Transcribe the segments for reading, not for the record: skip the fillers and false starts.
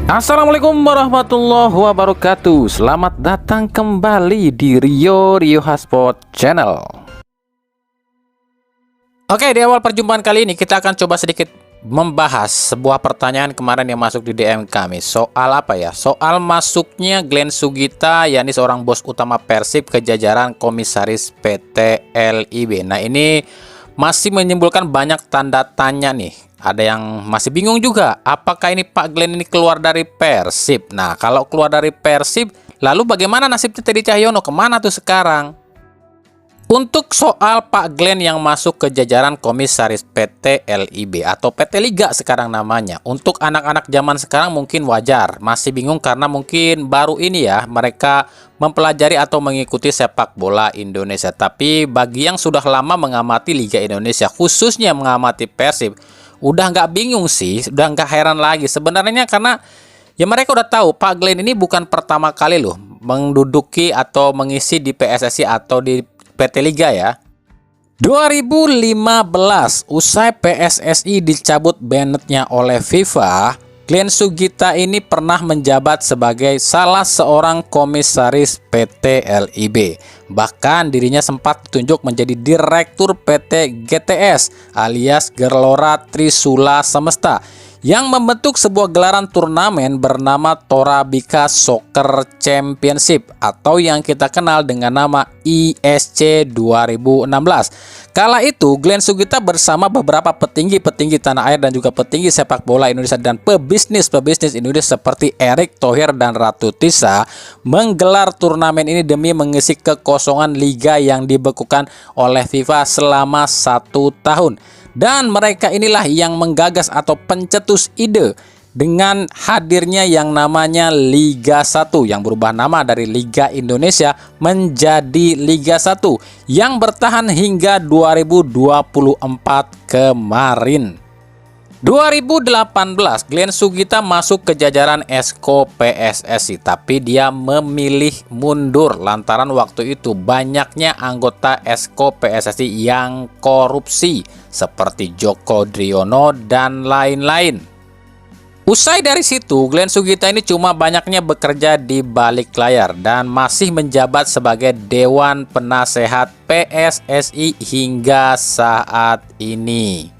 Assalamualaikum warahmatullahi wabarakatuh. Selamat datang kembali di Rio Hotspot Channel. Oke, di awal perjumpaan kali ini kita akan coba sedikit membahas sebuah pertanyaan kemarin yang masuk di DM kami. Soal apa ya? Soal masuknya Glenn Sugita, yakni seorang bos utama Persib, ke jajaran komisaris PT LIB. Nah, ini masih menimbulkan banyak tanda tanya nih. Ada yang masih bingung juga, apakah ini Pak Glenn ini keluar dari Persib? Nah, kalau keluar dari Persib, lalu bagaimana nasibnya Teddy Cahyono? Kemana tuh sekarang? Untuk soal Pak Glenn yang masuk ke jajaran komisaris PT LIB atau PT Liga sekarang namanya, untuk anak-anak zaman sekarang mungkin wajar, masih bingung karena mungkin baru ini ya mereka mempelajari atau mengikuti sepak bola Indonesia. Tapi bagi yang sudah lama mengamati Liga Indonesia, khususnya mengamati Persib, udah nggak bingung sih, udah nggak heran lagi sebenarnya, karena ya mereka udah tahu Pak Glenn ini bukan pertama kali loh menduduki atau mengisi di PSSI atau di PT Liga ya. 2015 usai PSSI dicabut bannetnya oleh FIFA, Glenn Sugita ini pernah menjabat sebagai salah seorang komisaris PT LIB. Bahkan dirinya sempat ditunjuk menjadi direktur PT GTS alias Gelora Trisula Semesta yang membentuk sebuah gelaran turnamen bernama Torabika Soccer Championship atau yang kita kenal dengan nama ISC 2016. Kala itu Glenn Sugita bersama beberapa petinggi-petinggi tanah air dan juga petinggi sepak bola Indonesia dan pebisnis Indonesia seperti Erick Thohir dan Ratu Tisa menggelar turnamen ini demi mengisi kekosongan liga yang dibekukan oleh FIFA selama 1 tahun. Dan mereka inilah yang menggagas atau pencetus ide dengan hadirnya yang namanya Liga 1 yang berubah nama dari Liga Indonesia menjadi Liga 1 yang bertahan hingga 2024 kemarin. 2018 Glenn Sugita masuk ke jajaran Esko PSSI, tapi dia memilih mundur lantaran waktu itu banyaknya anggota Esko PSSI yang korupsi seperti Joko Driono dan lain-lain. Usai dari situ, Glenn Sugita ini cuma banyaknya bekerja di balik layar dan masih menjabat sebagai Dewan Penasehat PSSI hingga saat ini.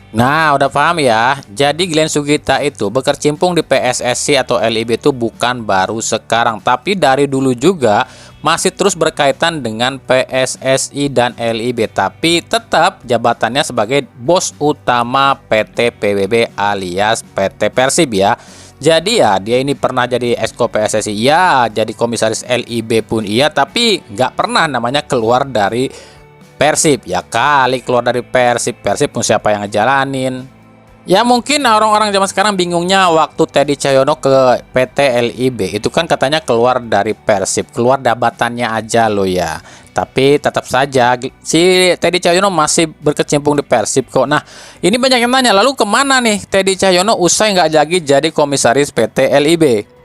Nah, udah paham ya. Jadi Glenn Sugita itu berkecimpung di PSSI atau LIB itu bukan baru sekarang, tapi dari dulu juga masih terus berkaitan dengan PSSI dan LIB, tapi tetap jabatannya sebagai bos utama PT PBB alias PT Persib ya. Jadi ya dia ini pernah jadi Esko PSSI ya, jadi komisaris LIB pun iya, tapi nggak pernah namanya keluar dari Persib. Ya kali keluar dari Persib pun siapa yang ngejalanin? Ya mungkin orang-orang zaman sekarang bingungnya waktu Teddy Cahyono ke PT LIB itu kan katanya keluar dari Persib, keluar jabatannya aja loh ya. Tapi tetap saja si Teddy Cahyono masih berkecimpung di Persib kok. Nah, ini banyak yang nanya, lalu kemana nih Teddy Cahyono usai nggak lagi jadi komisaris PT LIB?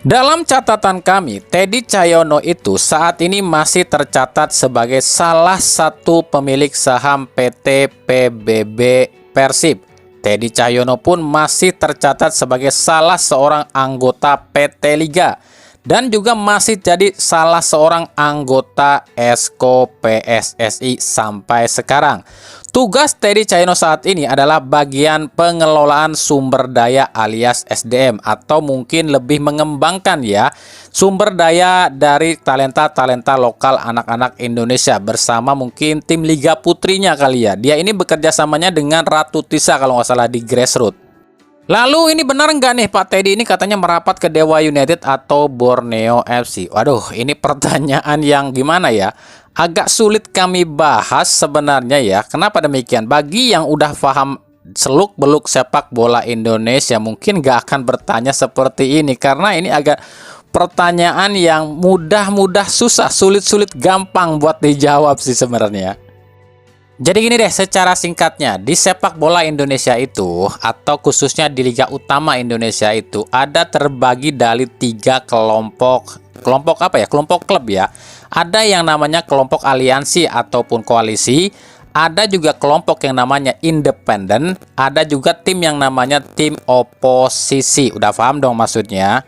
Dalam catatan kami, Teddy Cahyono itu saat ini masih tercatat sebagai salah satu pemilik saham PT PBB Persib. Teddy Cahyono pun masih tercatat sebagai salah seorang anggota PT Liga dan juga masih jadi salah seorang anggota Esko PSSI sampai sekarang. Tugas Teddy Cahyono saat ini adalah bagian pengelolaan sumber daya alias SDM atau mungkin lebih mengembangkan ya sumber daya dari talenta-talenta lokal anak-anak Indonesia bersama mungkin tim Liga Putrinya kali ya. Dia ini bekerja samanya dengan Ratu Tisa kalau nggak salah di Grassroots. Lalu ini benar nggak nih Pak Teddy ini katanya merapat ke Dewa United atau Borneo FC? Waduh, ini pertanyaan yang gimana ya? Agak sulit kami bahas sebenarnya ya. Kenapa demikian? Bagi yang udah paham seluk-beluk sepak bola Indonesia mungkin nggak akan bertanya seperti ini, karena ini agak pertanyaan yang mudah-mudah susah, sulit-sulit gampang buat dijawab sih sebenarnya. Jadi gini deh, secara singkatnya, di sepak bola Indonesia itu, atau khususnya di Liga Utama Indonesia itu, ada terbagi dari 3 kelompok. Kelompok apa ya? Kelompok klub ya. Ada yang namanya kelompok aliansi ataupun koalisi, ada juga kelompok yang namanya independen, ada juga tim yang namanya tim oposisi. Udah paham dong maksudnya?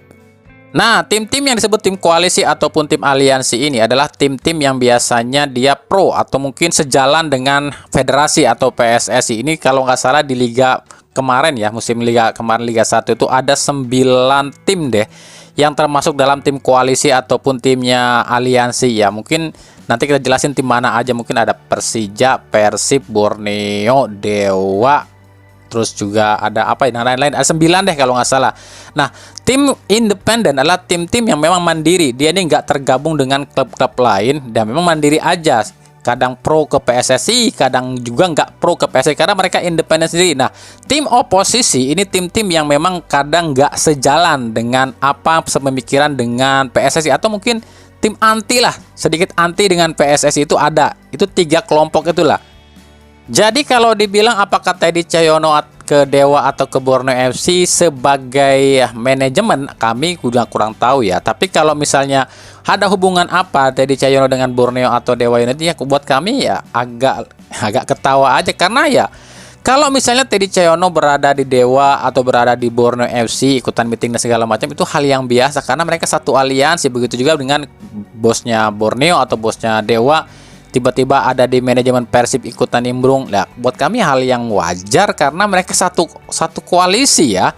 Nah, tim-tim yang disebut tim koalisi ataupun tim aliansi ini adalah tim-tim yang biasanya dia pro atau mungkin sejalan dengan federasi atau PSSI. Ini kalau nggak salah di liga kemarin ya, musim liga kemarin Liga 1 itu ada 9 tim deh yang termasuk dalam tim koalisi ataupun timnya aliansi ya. Mungkin nanti kita jelasin tim mana aja, mungkin ada Persija, Persib, Borneo, Dewa, terus juga ada apa ya, lain-lain, ada 9 deh kalau nggak salah. Nah, tim independen adalah tim-tim yang memang mandiri, dia ini nggak tergabung dengan klub-klub lain dan memang mandiri aja, kadang pro ke PSSI, kadang juga nggak pro ke PSSI karena mereka independen sendiri. Nah, tim oposisi ini tim-tim yang memang kadang nggak sejalan dengan apa sepemikiran dengan PSSI atau mungkin tim anti lah, sedikit anti dengan PSSI itu ada. Itu 3 kelompok itulah. Jadi kalau dibilang apakah Teddy Cahyono ke Dewa atau ke Borneo FC sebagai manajemen, kami udah kurang tahu ya. Tapi kalau misalnya ada hubungan apa Teddy Cahyono dengan Borneo atau Dewa United, ya buat kami ya agak ketawa aja, karena ya kalau misalnya Teddy Cahyono berada di Dewa atau berada di Borneo FC ikutan meeting dan segala macam, itu hal yang biasa karena mereka satu aliansi. Begitu juga dengan bosnya Borneo atau bosnya Dewa tiba-tiba ada di manajemen Persib ikutan nimbrung. Nah, buat kami hal yang wajar karena mereka satu koalisi ya.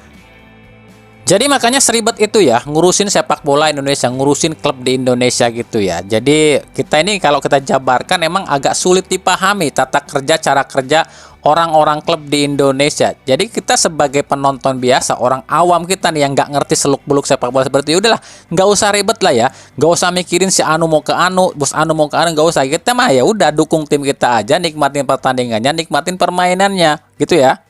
Jadi makanya seribet itu ya ngurusin sepak bola Indonesia, ngurusin klub di Indonesia gitu ya. Jadi kita ini kalau kita jabarkan emang agak sulit dipahami tata kerja, cara kerja orang-orang klub di Indonesia. Jadi kita sebagai penonton biasa, orang awam kita nih yang nggak ngerti seluk-beluk sepak bola seperti itu, udahlah nggak usah ribet lah ya, nggak usah mikirin si Anu mau ke Anu, bos Anu mau ke Anu, nggak usah. Kita mah ya udah dukung tim kita aja, nikmatin pertandingannya, nikmatin permainannya, gitu ya.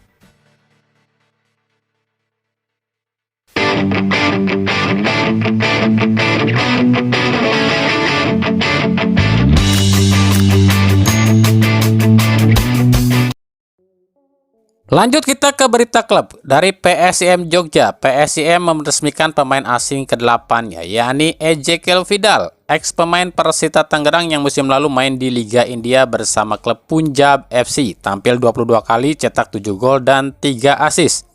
Lanjut kita ke berita klub dari PSIM Jogja. PSIM meresmikan pemain asing ke-8-nya, yakni Ezekiel Vidal, ex pemain Persita Tangerang yang musim lalu main di Liga India bersama klub Punjab FC. Tampil 22 kali, cetak 7 gol dan 3 assist.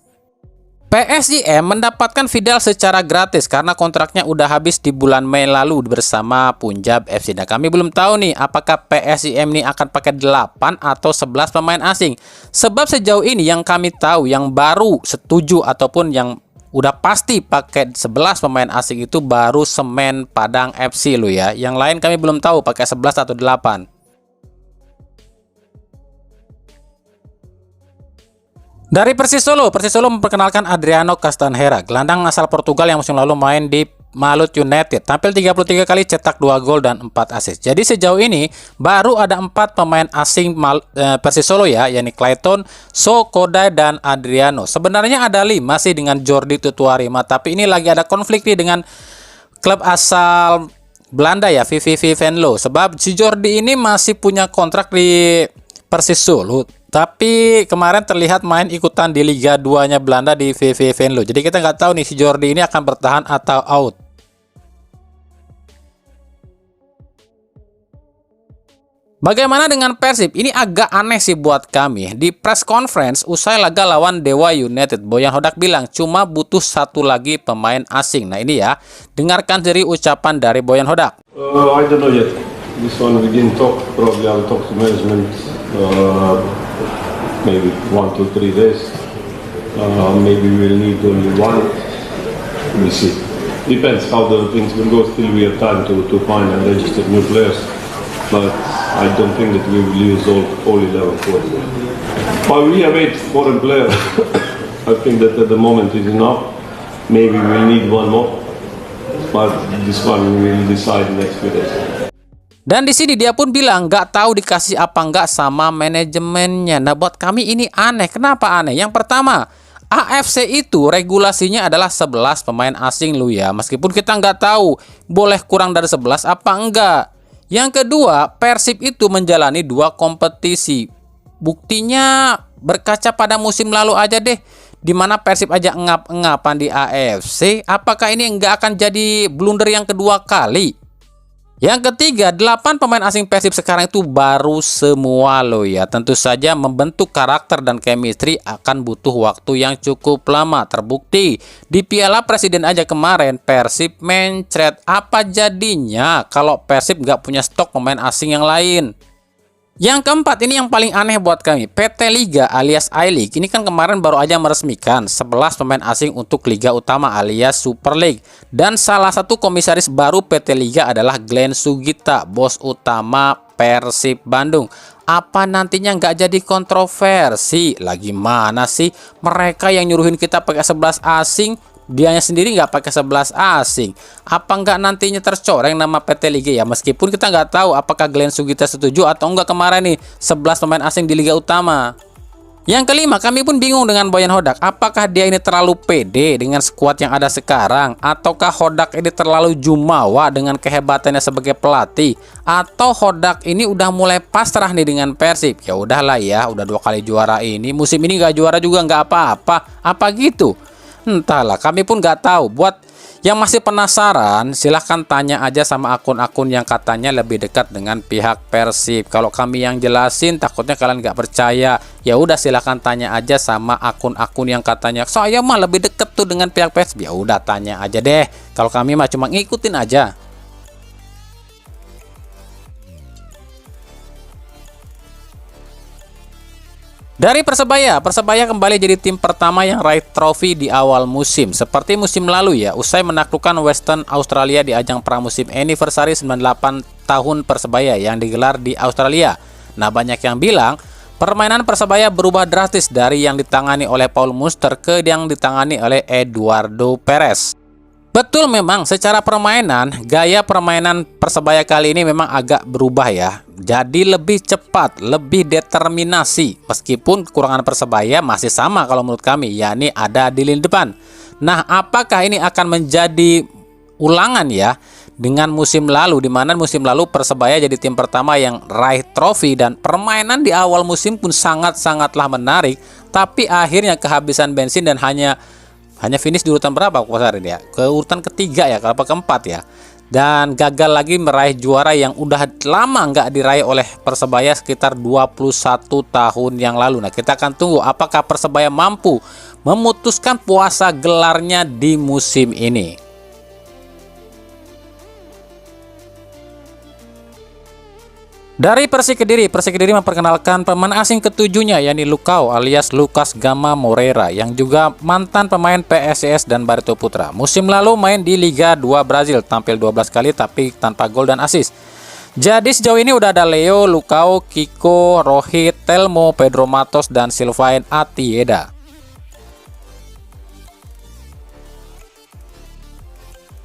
PSIM mendapatkan Vidal secara gratis karena kontraknya udah habis di bulan Mei lalu bersama Punjab FC. Nah, kami belum tahu nih apakah PSIM ini akan pakai 8 atau 11 pemain asing. Sebab sejauh ini yang kami tahu yang baru setuju ataupun yang udah pasti pakai 11 pemain asing itu baru Semen Padang FC lo ya. Yang lain kami belum tahu pakai 11 atau 8. Dari Persis Solo memperkenalkan Adriano Castanheira, gelandang asal Portugal yang musim lalu main di Malut United. Tampil 33 kali, cetak 2 gol dan 4 assist. Jadi sejauh ini baru ada 4 pemain asing Persis Solo ya, yakni Clayton, Sokodai dan Adriano. Sebenarnya ada 5 sih dengan Jordi Tutuarima, tapi ini lagi ada konflik nih dengan klub asal Belanda ya, VVV Venlo. Sebab si Jordi ini masih punya kontrak di Persis Solo, tapi kemarin terlihat main ikutan di Liga 2-nya Belanda di VV Venlo. Jadi kita nggak tahu nih si Jordi ini akan bertahan atau out. Bagaimana dengan Persib? Ini agak aneh sih buat kami. Di press conference usai laga lawan Dewa United, Boyan Hodak bilang cuma butuh 1 lagi pemain asing. Nah ini ya, dengarkan dari ucapan dari Boyan Hodak. I don't know yet. This one we didn't talk. Probably I'll talk to management. Maybe 1 to 3 days. Maybe we'll need only 1. We'll see. Depends how the things will go. Still we have time to find and register new players. But I don't think that we will use all 11 players. But we have 8 foreign players. I think that at the moment is enough. Maybe we'll need 1 more. But this one we will decide next few days. Dan di sini dia pun bilang nggak tahu dikasih apa nggak sama manajemennya. Nah buat kami ini aneh. Kenapa aneh? Yang pertama, AFC itu regulasinya adalah 11 pemain asing lu ya. Meskipun kita nggak tahu boleh kurang dari 11 apa enggak. Yang kedua, Persib itu menjalani 2 kompetisi. Buktinya berkaca pada musim lalu aja deh, di mana Persib aja ngap-ngapan di AFC. Apakah ini nggak akan jadi blunder yang kedua kali? Yang ketiga, 8 pemain asing Persib sekarang itu baru semua loh ya. Tentu saja membentuk karakter dan chemistry akan butuh waktu yang cukup lama. Terbukti di Piala Presiden aja kemarin Persib mencret. Apa jadinya kalau Persib nggak punya stok pemain asing yang lain? Yang keempat, ini yang paling aneh buat kami. PT Liga alias I-League ini kan kemarin baru aja meresmikan 11 pemain asing untuk Liga Utama alias Super League. Dan salah satu komisaris baru PT Liga adalah Glenn Sugita, bos utama Persib Bandung. Apa nantinya nggak jadi kontroversi? Lagi mana sih mereka yang nyuruhin kita pakai 11 asing? Dianya sendiri nggak pakai 11 asing. Apa nggak nantinya tercoreng nama PT Liga ya? Meskipun kita nggak tahu apakah Glenn Sugita setuju atau enggak kemarin nih 11 pemain asing di Liga Utama. Yang kelima, kami pun bingung dengan Boyan Hodak. Apakah dia ini terlalu pede dengan skuad yang ada sekarang? Ataukah Hodak ini terlalu jumawa dengan kehebatannya sebagai pelatih? Atau Hodak ini udah mulai pasrah nih dengan Persib? Ya udahlah ya, udah 2 kali juara ini. Musim ini nggak juara juga nggak apa-apa. Apa gitu? Entahlah, kami pun nggak tahu. Buat yang masih penasaran, silahkan tanya aja sama akun-akun yang katanya lebih dekat dengan pihak Persib. Kalau kami yang jelasin, takutnya kalian nggak percaya. Ya udah, silahkan tanya aja sama akun-akun yang katanya saya mah lebih deket tuh dengan pihak Persib. Ya udah, tanya aja deh. Kalau kami mah cuma ngikutin aja. Dari Persebaya kembali jadi tim pertama yang raih trofi di awal musim. Seperti musim lalu ya, usai menaklukkan Western Australia di ajang pramusim Anniversary 98 tahun Persebaya yang digelar di Australia. Nah, banyak yang bilang permainan Persebaya berubah drastis dari yang ditangani oleh Paul Munster ke yang ditangani oleh Eduardo Perez. Betul, memang secara permainan, gaya permainan Persebaya kali ini memang agak berubah ya. Jadi lebih cepat, lebih determinasi. Meskipun kekurangan Persebaya masih sama kalau menurut kami, yakni ada di lini depan. Nah, apakah ini akan menjadi ulangan ya dengan musim lalu, di mana musim lalu Persebaya jadi tim pertama yang raih trofi dan permainan di awal musim pun sangat-sangatlah menarik, tapi akhirnya kehabisan bensin dan hanya finish di urutan berapa kemarin ya? Ke urutan ketiga ya, kalau keempat ya. Dan gagal lagi meraih juara yang udah lama nggak diraih oleh Persebaya sekitar 21 tahun yang lalu. Nah, kita akan tunggu apakah Persebaya mampu memutuskan puasa gelarnya di musim ini. Dari Persik Kediri memperkenalkan pemain asing ketujuhnya, yakni Lukau alias Lucas Gama Moreira, yang juga mantan pemain PSIS dan Barito Putra. Musim lalu main di Liga 2 Brazil, tampil 12 kali tapi tanpa gol dan assist. Jadi sejauh ini udah ada Leo, Lukau, Kiko, Rohit, Telmo, Pedro Matos, dan Sylvain Atieda.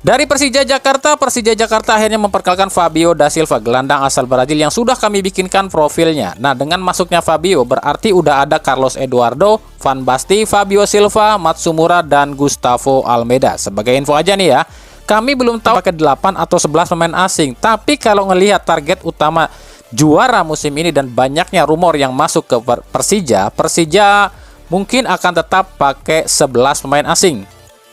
Dari Persija Jakarta akhirnya memperkenalkan Fabio da Silva, gelandang asal Brazil yang sudah kami bikinkan profilnya. Nah, dengan masuknya Fabio berarti udah ada Carlos Eduardo, Van Basten, Fabio Silva, Matsumura, dan Gustavo Almeida. Sebagai info aja nih ya, kami belum tahu pakai 8 atau 11 pemain asing. Tapi kalau ngelihat target utama juara musim ini dan banyaknya rumor yang masuk ke Persija mungkin akan tetap pakai 11 pemain asing.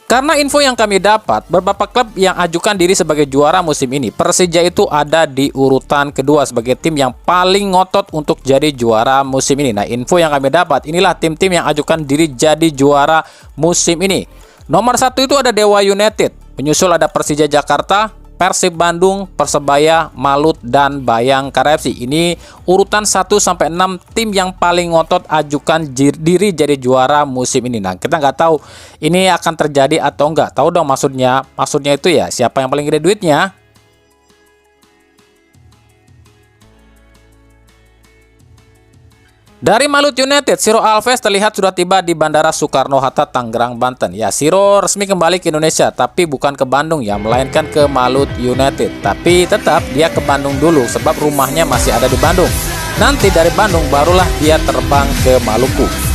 Karena info yang kami dapat, beberapa klub yang ajukan diri sebagai juara musim ini, Persija itu ada di urutan kedua sebagai tim yang paling ngotot untuk jadi juara musim ini. Nah, info yang kami dapat, inilah tim-tim yang ajukan diri jadi juara musim ini. Nomor 1 itu ada Dewa United, penyusul ada Persija Jakarta, Persib Bandung, Persebaya, Malut, dan Bayangkara FC. Ini urutan 1-6 tim yang paling ngotot ajukan diri jadi juara musim ini. Nah, kita nggak tahu ini akan terjadi atau enggak. Tahu dong maksudnya itu ya siapa yang paling gede duitnya. Dari Malut United, Siro Alves terlihat sudah tiba di Bandara Soekarno-Hatta, Tangerang, Banten. Ya, Siro resmi kembali ke Indonesia, tapi bukan ke Bandung ya, melainkan ke Malut United. Tapi tetap dia ke Bandung dulu, sebab rumahnya masih ada di Bandung. Nanti dari Bandung barulah dia terbang ke Maluku.